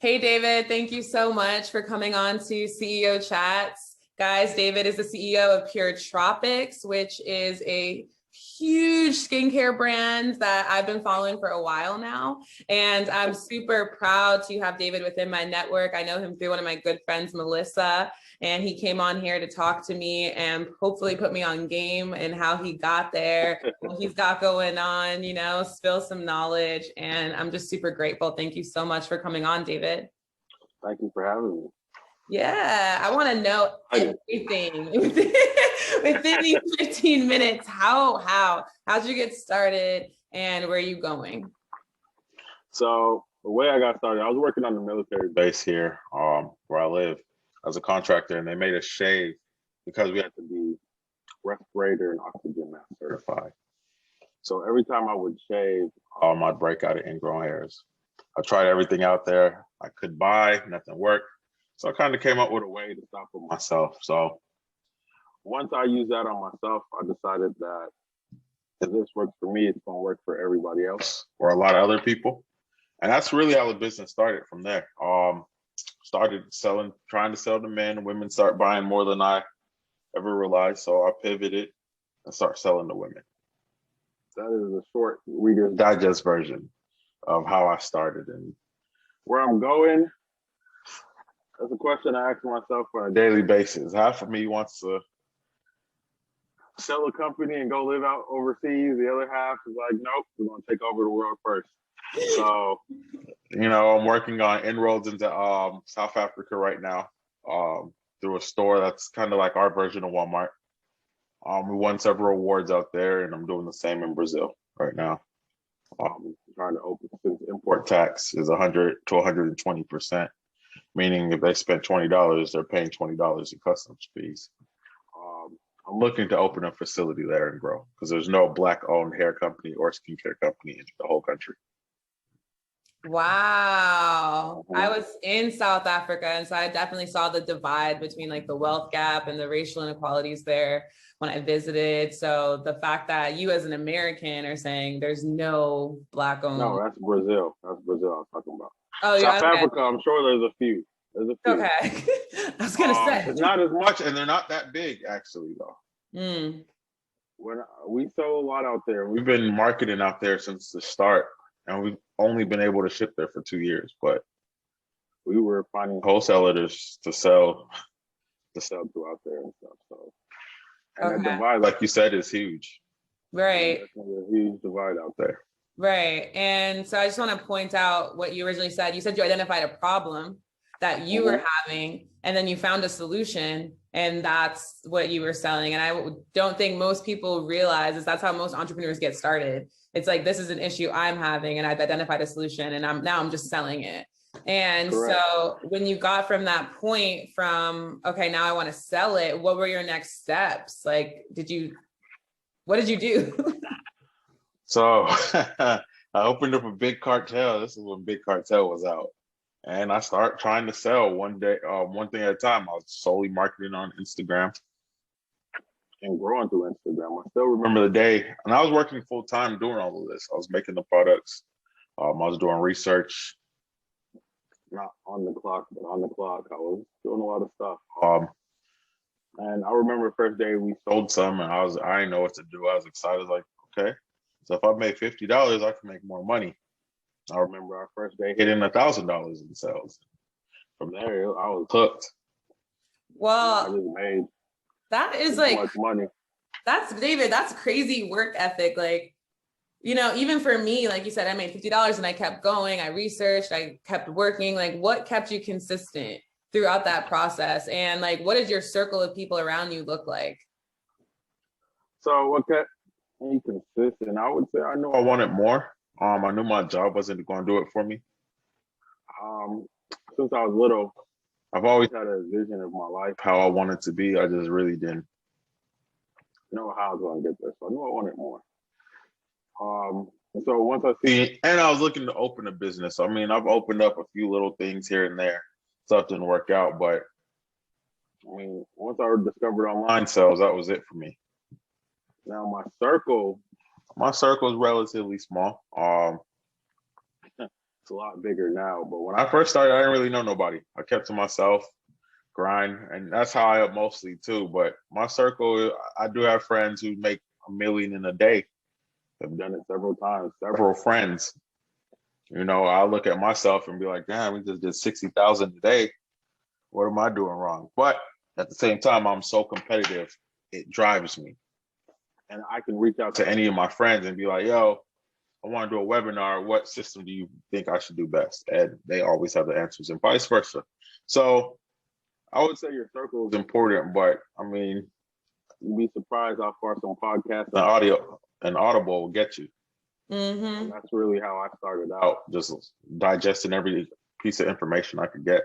Hey, David, thank you so much for coming on to CEO Chats. Guys, David is the CEO of Pure Tropix, which is a huge skincare brand that I've been following for a while now. And I'm super proud to have David within my network. I know him through one of my good friends, Melissa, and he came on here to talk to me and hopefully put me on game and how he got there, what he's got going on, spill some knowledge. And I'm just super grateful. Thank you so much for coming on, David. Thank you for having me. Yeah, I want to know everything within these 15 minutes. How'd you get started and where are you going? So the way I got started, I was working on the military base here, where I live as a contractor, and they made us shave because we had to be respirator and oxygen mask certified. So every time I would shave, I'd break out of ingrown hairs. I tried everything out there I could buy, nothing worked. So I kind of came up with a way to stop it myself. So once I used that on myself, I decided that if this works for me, it's going to work for everybody else or a lot of other people. And that's really how the business started from there. Started selling, trying to sell to men. Women start buying more than I ever realized. So I pivoted and start selling to women. That is a short Reader's Digest version of how I started and where I'm going. That's a question I ask myself on a daily basis. Half of me wants to sell a company and go live out overseas. The other half is like, nope, we're going to take over the world first. So, I'm working on inroads into South Africa right now through a store that's kind of like our version of Walmart. We won several awards out there, and I'm doing the same in Brazil right now. Trying to open, since import tax is 100 to 120%, meaning if they spend $20, they're paying $20 in customs fees. I'm looking to open a facility there and grow because there's no Black-owned hair company or skincare company in the whole country. Wow. I was in South Africa, and so I definitely saw the divide between like the wealth gap and the racial inequalities there when I visited. So the fact that you as an American are saying there's no Black-owned. No, that's Brazil. That's Brazil I'm talking about. Oh, South Africa, I'm sure there's a few. Okay. I was going to say. It's not as much, and they're not that big, actually, though. When we sell a lot out there, we've been marketing out there since the start, and we've only been able to ship there for 2 years, but we were finding wholesalers to sell to out there and stuff. So, and the divide, like you said, is huge. Right. There's a huge divide out there. Right. And so I just want to point out what you originally said. You said you identified a problem that you were having, and then you found a solution, and that's what you were selling. And I don't think most people realize that's how most entrepreneurs get started. It's like, this is an issue I'm having, and I've identified a solution, and I'm just selling it. And Correct. So when you got from that point from, okay, now I want to sell it, what were your next steps? Like, what did you do? So I opened up a big cartel. This is when Big Cartel was out. And I start trying to sell one thing at a time. I was solely marketing on Instagram and growing through Instagram. I still remember the day, and I was working full time doing all of this. I was making the products. I was doing research, not on the clock, but on the clock. I was doing a lot of stuff. And I remember the first day we sold some, and I didn't know what to do. I was excited, like, okay, so if I made $50, I can make more money. I remember our first day hitting $1,000 in sales. From there, I was hooked. Well, I just made that is so much money. That's crazy work ethic. Like, even for me, like you said, I made $50 and I kept going. I researched, I kept working. Like, what kept you consistent throughout that process? And like, what did your circle of people around you look like? So what kept me consistent? I would say I knew I wanted more. I knew my job wasn't going to do it for me. Since I was little, I've always had a vision of my life, how I wanted to be. I just really didn't know how I was going to get there. So I knew I wanted more. And so once I was looking to open a business. I mean, I've opened up a few little things here and there. Stuff didn't work out, but I mean, once I discovered online sales, that was it for me. Now my circle is relatively small. It's a lot bigger now. But when I first started, I didn't really know nobody. I kept to myself, grind, and that's how I am mostly too. But my circle, I do have friends who make a million in a day. I've done it several times, several friends. You know, I'll look at myself and be like, damn, we just did 60,000 a day. What am I doing wrong? But at the same time, I'm so competitive, it drives me. And I can reach out to any of my friends and be like, yo, I want to do a webinar. What system do you think I should do best? And they always have the answers and vice versa. So I would say your circle is important, but I mean, you'd be surprised how far some podcasts and audio and Audible will get you. And that's really how I started out, just digesting every piece of information I could get.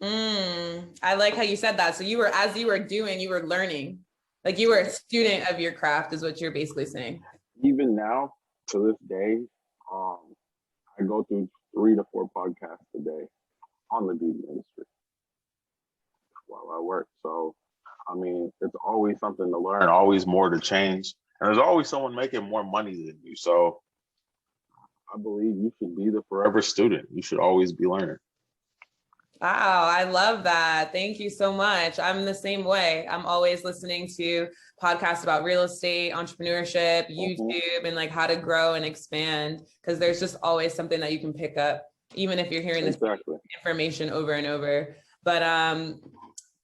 I like how you said that. So you were, as you were doing, you were learning, like you were a student of your craft is what you're basically saying. Even now, to this day, I go through 3 to 4 podcasts a day on the beauty industry while I work. So, I mean, it's always something to learn, always more to change. And there's always someone making more money than you. So I believe you should be the forever student. You should always be learning. Wow, I love that. Thank you so much. I'm the same way. I'm always listening to podcasts about real estate, entrepreneurship, YouTube, and like how to grow and expand, because there's just always something that you can pick up, even if you're hearing this information over and over. But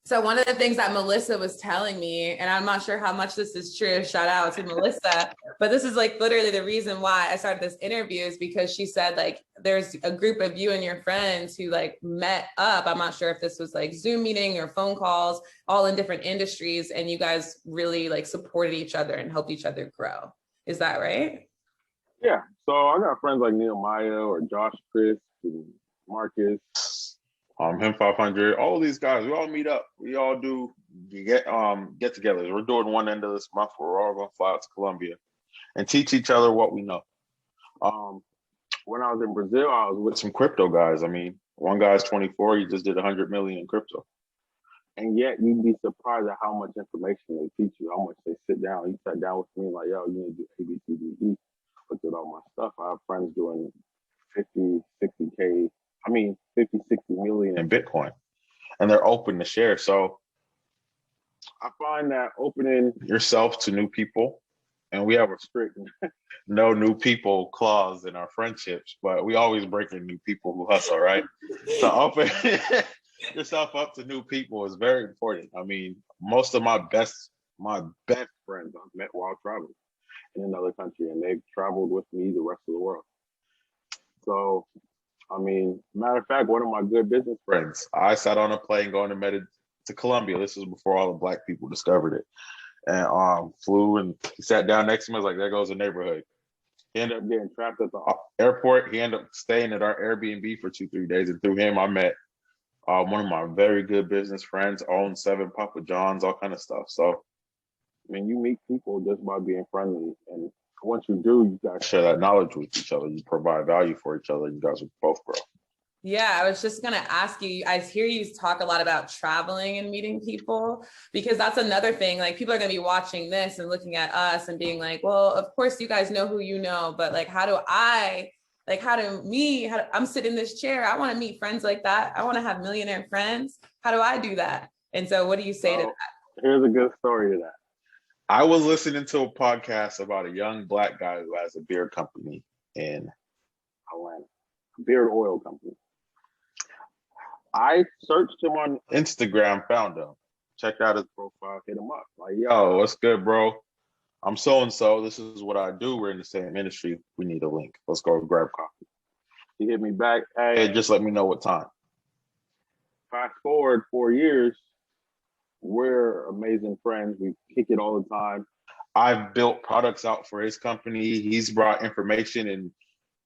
so one of the things that Melissa was telling me, and I'm not sure how much this is true, shout out to Melissa, but this is like literally the reason why I started this interview, is because she said like there's a group of you and your friends who like met up. I'm not sure if this was like Zoom meeting or phone calls, all in different industries, and you guys really like supported each other and helped each other grow. Is that right? Yeah. So I got friends like Nehemiah or Josh, Chris, and Marcus. Him 500, all of these guys, we all meet up. We all do get-togethers. We're doing one end of this month where we're all gonna fly out to Colombia and teach each other what we know. When I was in Brazil, I was with some crypto guys. I mean, one guy's 24, he just did 100 million in crypto. And yet you'd be surprised at how much information they teach you, how much they sit down. He sat down with me like, yo, you need to do A, B, C, D, E. Looked at all my stuff. I have friends doing 50, 60K. 50, 60 million in Bitcoin, and they're open to share. So I find that opening yourself to new people, and we have a strict no new people clause in our friendships, but we always bring in new people who hustle, right? So open yourself up to new people is very important. I mean, most of my best friends I've met while traveling in another country, and they've traveled with me the rest of the world. So I mean, matter of fact, one of my good business friends, I sat on a plane going to Colombia. This was before all the Black people discovered it. And flew, and he sat down next to me. I was like, there goes the neighborhood. He ended up getting trapped at the airport. He ended up staying at our Airbnb for 2-3 days. And through him, I met one of my very good business friends, owned 7 Papa John's, all kind of stuff. So, I mean, you meet people just by being friendly. And once you do, you guys share that knowledge with each other. You provide value for each other. You guys will both grow. Yeah, I was just going to ask you, I hear you talk a lot about traveling and meeting people, because that's another thing. Like people are going to be watching this and looking at us and being like, well, of course you guys know who you know, but like, I'm sitting in this chair. I want to meet friends like that. I want to have millionaire friends. How do I do that? And so what do you say to that? Here's a good story to that. I was listening to a podcast about a young Black guy who has a beard company in Atlanta, a beard oil company. I searched him on Instagram, found him, checked out his profile, hit him up. Like, yo, what's good, bro? I'm so-and-so. This is what I do. We're in the same industry. We need a link. Let's go grab coffee. He hit me back. Hey, just let me know what time. Fast forward 4 years, we're amazing friends. We kick it all the time. I've built products out for his company. He's brought information and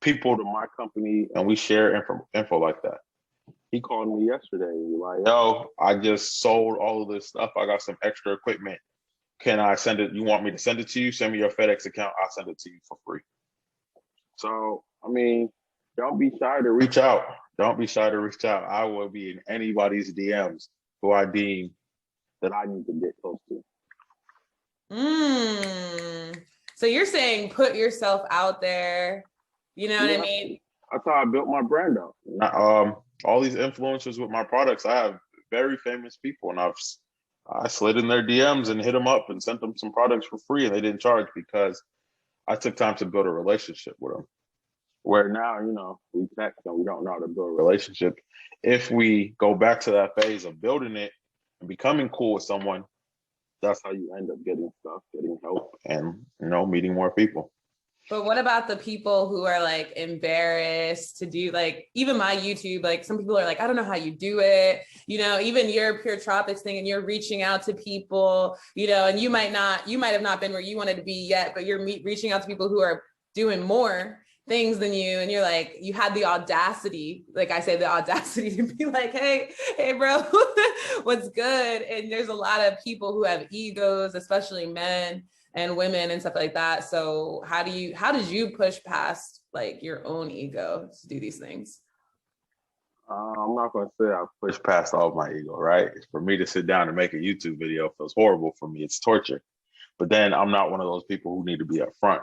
people to my company, and we share info like that. He called me yesterday. Like, yo, I just sold all of this stuff. I got some extra equipment. Can I send it? You want me to send it to you? Send me your FedEx account. I'll send it to you for free. So, I mean, don't be shy to reach out. Don't be shy to reach out. I will be in anybody's DMs who I deem that I need to get close to. So you're saying put yourself out there. You know what I mean? That's how I built my brand up. All these influencers with my products, I have very famous people, and I slid in their DMs and hit them up and sent them some products for free, and they didn't charge because I took time to build a relationship with them. Where now, we text and we don't know how to build a relationship. If we go back to that phase of building it and becoming cool with someone, that's how you end up getting stuff, getting help, and meeting more people. But what about the people who are like embarrassed to do, like, even my YouTube, like some people are like, I don't know how you do it, even your Pure Tropix thing, and you're reaching out to people, and you might have not been where you wanted to be yet, but you're reaching out to people who are doing more things than you, and you're like, you had the audacity, like I say, the audacity to be like, hey bro, what's good? And there's a lot of people who have egos, especially men and women and stuff like that. So how did you push past like your own ego to do these things? I'm not going to say I pushed past all of my ego, right? For me to sit down and make a YouTube video feels horrible for me. It's torture. But then I'm not one of those people who need to be up front.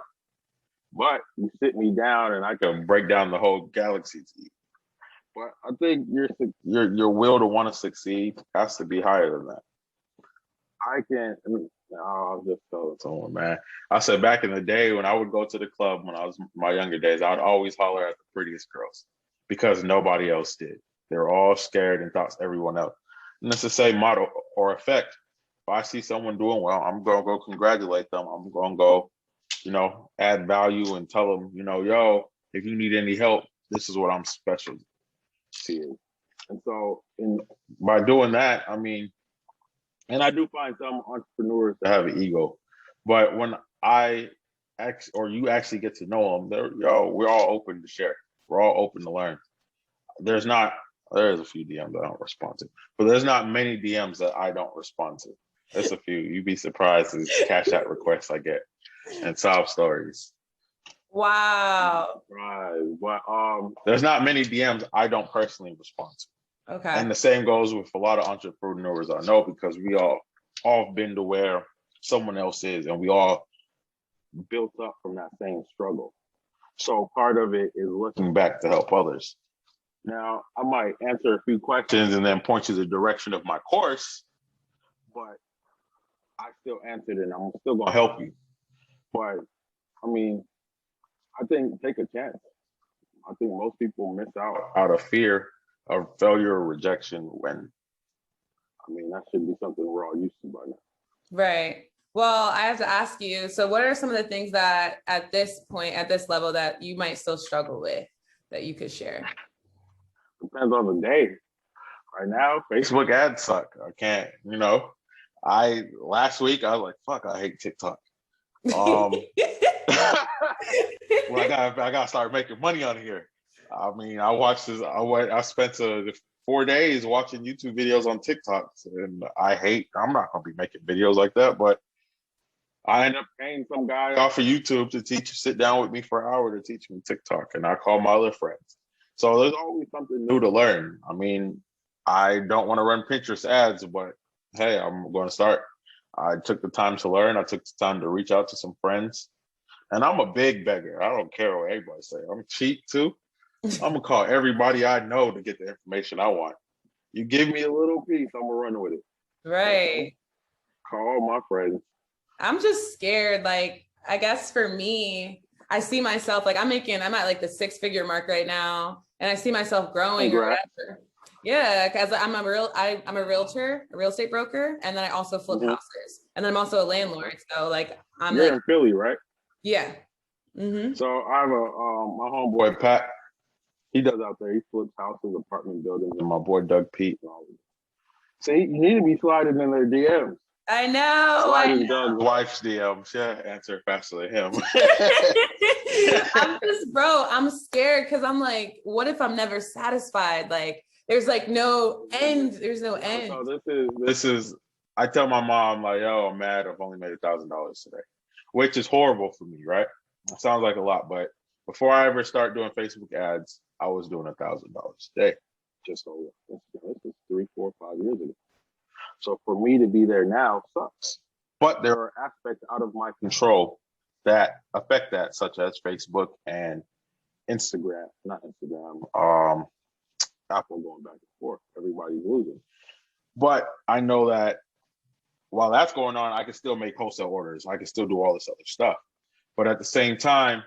But you sit me down and I can break down the whole galaxy to you. But I think your will to want to succeed has to be higher than that. I'll just tell someone, man. I said back in the day when I would go to the club when I was in my younger days, I would always holler at the prettiest girls because nobody else did. They were all scared and thought everyone else. And it's the same model or effect. If I see someone doing well, I'm going to go congratulate them. I'm going to go, add value and tell them, yo, if you need any help, this is what I'm special to. And so by doing that, and I do find some entrepreneurs that have an ego, but when you actually get to know them, we're all open to share. We're all open to learn. There's a few DMs I don't respond to, but there's not many DMs that I don't respond to. There's a few. You'd be surprised as cash out requests I get and sob stories. Wow. Right. But there's not many DMs I don't personally respond to. Okay. And the same goes with a lot of entrepreneurs I know, because we all been to where someone else is, and we all built up from that same struggle. So part of it is looking back to help others. Now, I might answer a few questions and then point you the direction of my course, but I still answered and I'm still going to help you. But I think take a chance. I think most people miss out of fear of failure or rejection when, that should be something we're all used to by now. Right. Well, I have to ask you, so what are some of the things that at this point, at this level, that you might still struggle with that you could share? Depends on the day. Right now, Facebook ads suck. I can't, last week I was like, fuck, I hate TikTok. Well, I gotta start making money on here. I watched this. I spent 4 days watching YouTube videos on TikTok, and I'm not gonna be making videos like that. But I end up paying some guy off of YouTube to sit down with me for an hour to teach me TikTok, and I call my other friends. So there's always something new to learn. I don't want to run Pinterest ads, but hey, I'm going to start. I took the time to learn. I took the time to reach out to some friends, and I'm a big beggar. I don't care what anybody say. I'm cheap too. I'm gonna call everybody I know to get the information I want. You give me a little piece, I'm gonna run with it. Right. Call my friends. I'm just scared. Like, I guess for me, I see myself like I'm at like the 6-figure mark right now, and I see myself growing or whatever. Yeah, because I'm a realtor, a real estate broker, and then I also flip houses, and then I'm also a landlord. So like You're in Philly, right? Yeah. Mm-hmm. So I have my homeboy Pat. He does out there. He flips houses, apartment buildings, and my boy Doug Pete. So you need to be sliding in their DMs. I know. Sliding Doug's wife's DMs. Yeah, answer faster than him. I'm scared because I'm like, what if I'm never satisfied? Like, there's like no end. There's no end. So this is. I tell my mom like, yo, I'm mad. I've only made $1,000 today, which is horrible for me, right? It sounds like a lot, but before I ever start doing Facebook ads, I was doing $1,000 a day. Just over. This is 3, 4, 5 years ago. So for me to be there now sucks. But there are aspects out of my control that affect that, such as Facebook and Instagram, not Instagram, Apple going back and forth. Everybody's losing. But I know that while that's going on, I can still make wholesale orders. I can still do all this other stuff. But at the same time,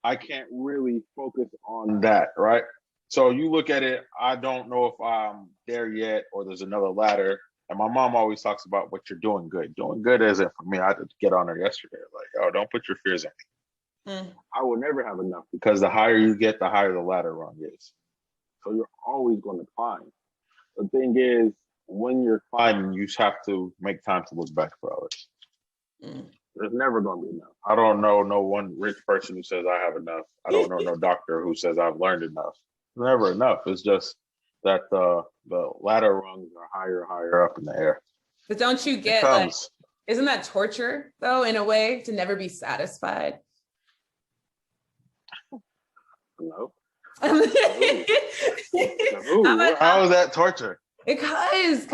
I can't really focus on that, right? So you look at it, I don't know if I'm there yet or there's another ladder. And my mom always talks about what you're doing good. Doing good isn't for me. I had to get on her yesterday. Like, oh, don't put your fears on me. I will never have enough because the higher you get, the higher the ladder rung is. So you're always going to climb. The thing is, when you're climbing, you have to make time to look back for others. There's never going to be enough. I don't know no one rich person who says I have enough. I don't know no doctor who says I've learned enough. It's never enough. It's just that the ladder rungs are higher up in the air. But don't you get like, isn't that torture though, in a way, to never be satisfied? No. How is that torture? Because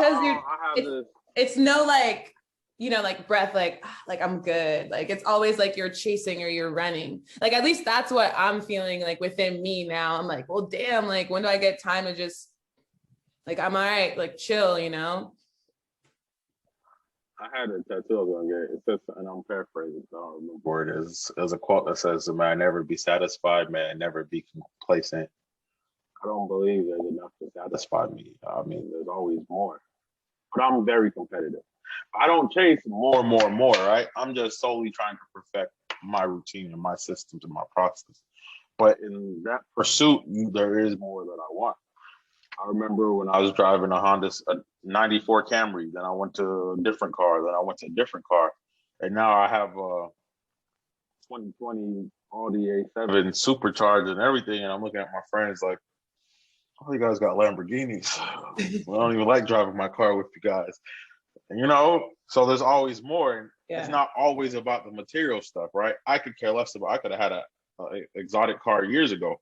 it's no like, you know, like breath, like I'm good. Like it's always like you're chasing or you're running. Like at least that's what I'm feeling like within me now. I'm like, well, damn, like when do I get time to just like, I'm all right, like chill, you know? I had a tattoo I was gonna get. It says, and I'm paraphrasing, so I don't remember it is. There's a quote that says, "May I never be satisfied, may I never be complacent." I don't believe there's enough to satisfy me. I mean, there's always more. But I'm very competitive. I don't chase more, right? I'm just solely trying to perfect my routine and my systems and my process. But in that pursuit, there is more that I want. I remember when I was driving a 94 Camry, then I went to a different car, then I went to a different car. And now I have a 2020 Audi A7 supercharged and everything. And I'm looking at my friends like, oh, you guys got Lamborghinis. I don't even like driving my car with you guys. And, you know, so there's always more. And it's not always about the material stuff, right? I could care less about, I could have had a exotic car years ago.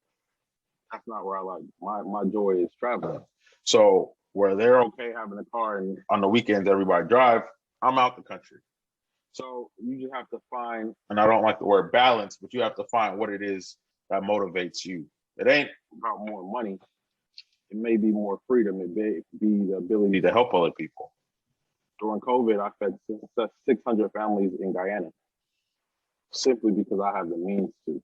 That's not where I like. My joy is traveling. So where they're okay having a car and on the weekends everybody drive, I'm out the country. So you just have to find, and I don't like the word balance, but you have to find what it is that motivates you. It ain't about more money. It may be more freedom. It may be the ability to help other people. During COVID, I fed 600 families in Guyana simply because I have the means to.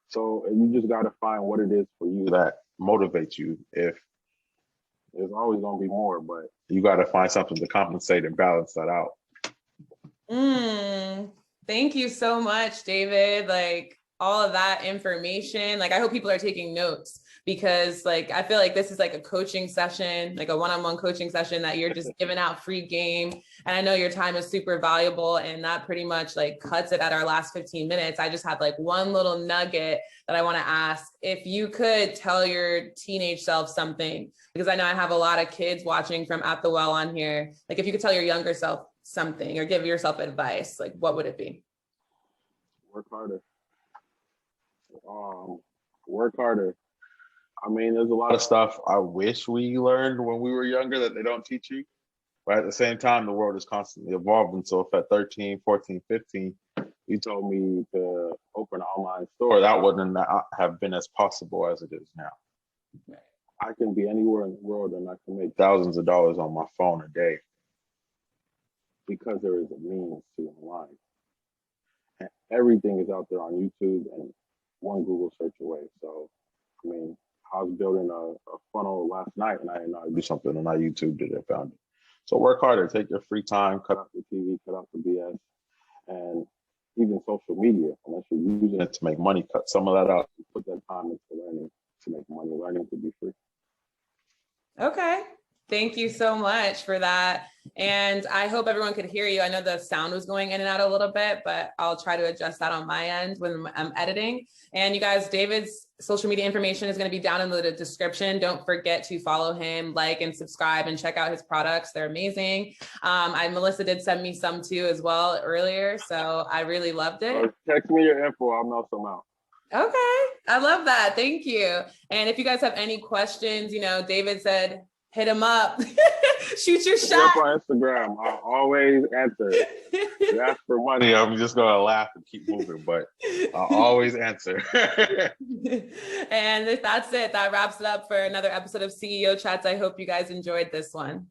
So you just got to find what it is for you that motivates you. If there's always going to be more, but you got to find something to compensate and balance that out. Thank you so much, David. Like all of that information, like I hope people are taking notes because like, I feel like this is like a coaching session, like a one-on-one coaching session that you're just giving out free game. And I know your time is super valuable and that pretty much like cuts it at our last 15 minutes. I just had like one little nugget that I want to ask. If you could tell your teenage self something, because I know I have a lot of kids watching from At the Well on here. Like if you could tell your younger self something or give yourself advice, like what would it be? Work harder. Work harder. I mean, there's a lot of stuff I wish we learned when we were younger that they don't teach you. But at the same time, the world is constantly evolving. So if at 13, 14, 15, you told me to open an online store, that wouldn't have been as possible as it is now. Right. I can be anywhere in the world and I can make thousands of dollars on my phone a day because there is a means to online. And everything is out there on YouTube and one Google search away. So, I mean, I was building a funnel last night and I didn't know how to do something and I YouTubed it and found it. So work harder, take your free time, cut out the TV, cut out the BS, and even social media, unless you're using it to make money, cut some of that out, put that time into learning to make money, learning to be free. Okay. Thank you so much for that. And I hope everyone could hear you. I know the sound was going in and out a little bit, but I'll try to adjust that on my end when I'm editing. And you guys, David's social media information is going to be down in the description. Don't forget to follow him, like and subscribe and check out his products. They're amazing. Melissa did send me some too as well earlier. So I really loved it. Text me your info. I'll mail some out. Okay. I love that. Thank you. And if you guys have any questions, you know, David said, hit him up. Shoot your Hit me up shot. on Instagram. I'll always answer. You ask for money, I'm just gonna laugh and keep moving, but I'll always answer. And that's it. That wraps it up for another episode of CEO Chats. I hope you guys enjoyed this one.